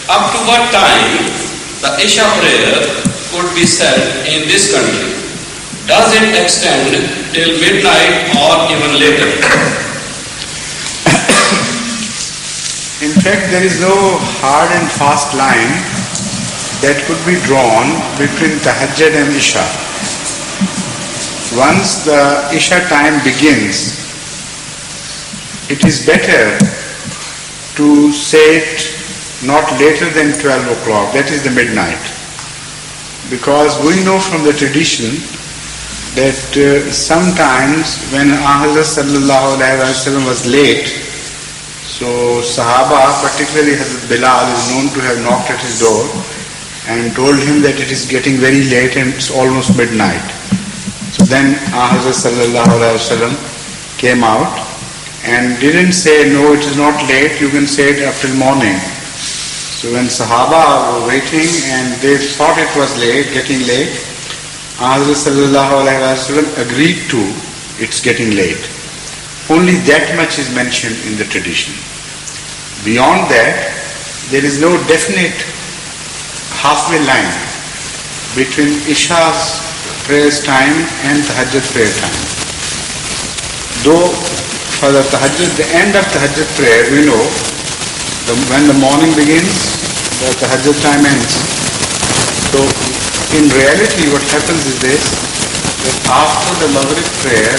up to what time the Isha prayer could be said in this country? Does it extend till midnight or even later? In fact, there is no hard and fast line that could be drawn between Tahajjud and Isha. Once the Isha time begins, it is better to say it not later than 12 o'clock, that is the midnight. Because we know from the tradition that sometimes when Hazrat sallallahu alaihi wasallam was late, so Sahaba, particularly Hazrat Bilal, is known to have knocked at his door and told him that it is getting very late and it's almost midnight. So then Hazrat sallallahu alaihi wasallam came out and didn't say, no, it is not late, you can say it up till morning. So when Sahaba were waiting and they thought it was late, getting late, Hazrat sallallahu alaihi wasallam agreed to it's getting late. Only that much is mentioned in the tradition. Beyond that, there is no definite halfway line between Isha's prayers time and Tahajjud prayer time. Though for the Tahajjud, the end of Tahajjud prayer, we know when the morning begins, the Tahajjud time ends. So in reality, what happens is this, that after the Maghrib prayer,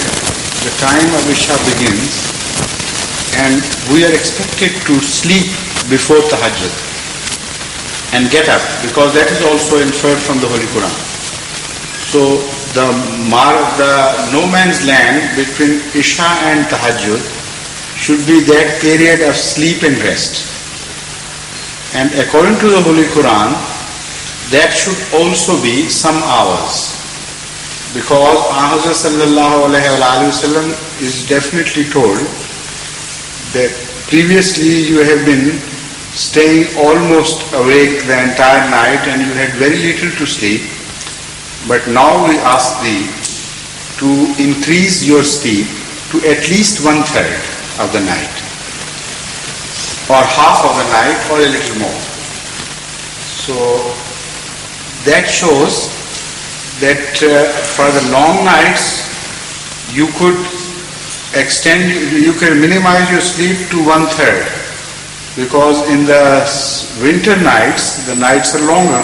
the time of Isha begins and we are expected to sleep before Tahajjud and get up, because that is also inferred from the Holy Quran. So the no man's land between Isha and Tahajjud should be that period of sleep and rest. And according to the Holy Quran, that should also be some hours. Because Hazrat sallallahu alaihi wasallam is definitely told that previously you have been staying almost awake the entire night and you had very little to sleep. But now we ask thee to increase your sleep to at least 1/3 of the night, or half of the night, or a little more. So that shows that for the long nights you could extend, you can minimize your sleep to 1/3, because in the winter nights the nights are longer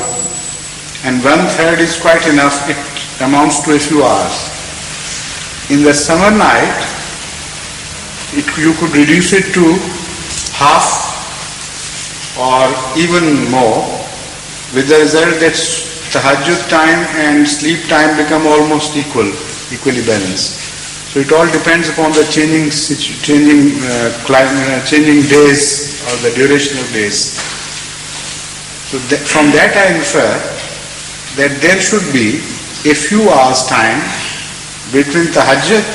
and 1/3 is quite enough, it amounts to a few hours. In the summer night you could reduce it to half or even more, with the result that Tahajjud time and sleep time become almost equally balanced. So it all depends upon the changing days or the duration of days. So from that I infer that there should be a few hours time between Tahajjud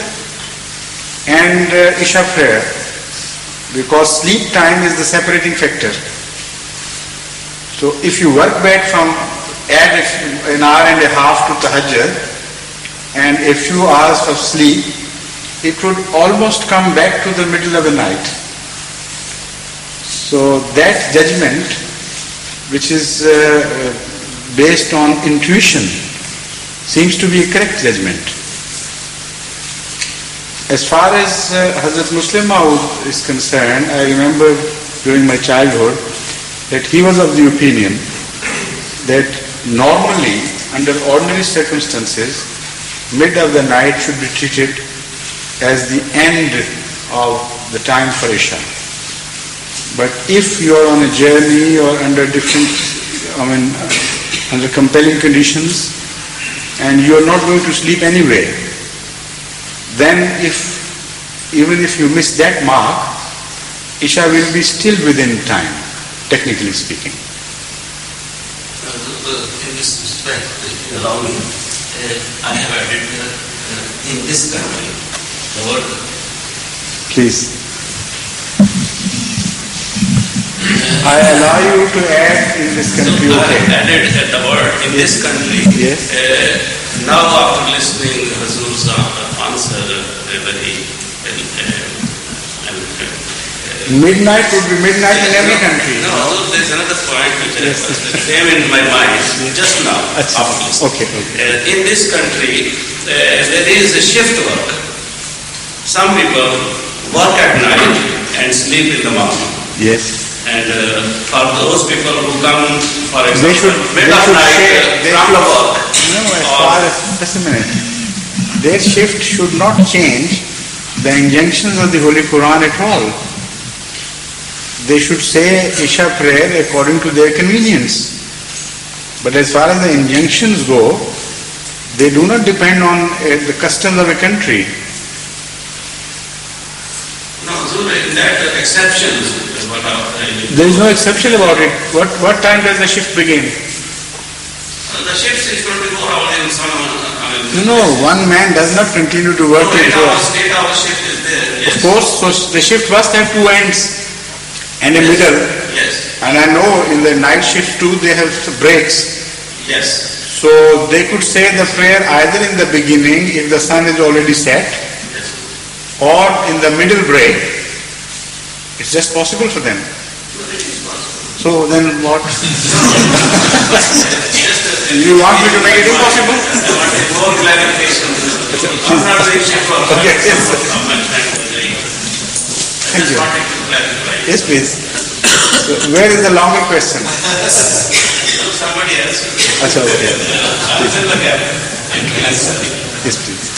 and Isha prayer, because sleep time is the separating factor. So if you work back from add an hour and a half to Tahajjud and a few hours of sleep, it would almost come back to the middle of the night. So that judgment, which is based on intuition, seems to be a correct judgment. As far as Hazrat Muslim Maud is concerned, I remember during my childhood that he was of the opinion that normally, under ordinary circumstances, mid of the night should be treated as the end of the time for Isha. But if you are on a journey or under under compelling conditions and you are not going to sleep anyway, then even if you miss that mark, Isha will be still within time, technically speaking. In this respect, if you allow me, I have added in this country the word. Please. I allow you to add in this country. So I have added the word in this country. Yes. Now after listening Hazur's answer very Midnight would be midnight in every country. No, there's another point which came in my mind just now. after this. Okay. In this country, there is a shift work. Some people work at night and sleep in the morning. Yes. And for those people who come, for They example, should mid of night they from the work, No, as far as, just a minute. Their shift should not change the injunctions of the Holy Quran at all. They should say Isha prayer according to their convenience. But as far as the injunctions go, they do not depend on the customs of a country. no, so in that exceptions is what There is no exception about it. What time does the shift begin? the shift is 24 hours in some. No, one man does not continue to work in 8 hours shift is there. Yes. Of course, so the shift must have two ends and a middle. Yes. And I know in the night shift too they have breaks. Yes. So they could say the prayer either in the beginning if the sun is already set Yes. or in the middle break. It's just possible for them. But it is possible. So then what? Just You want me to make it impossible? I want more clarification. I'm not very sure. Okay, yes. How much time was I? Thank Just you. wanted to clarify. Yes, please. So where is the longer question? Somebody else. Acha, okay. Fill the gap. Yes, please.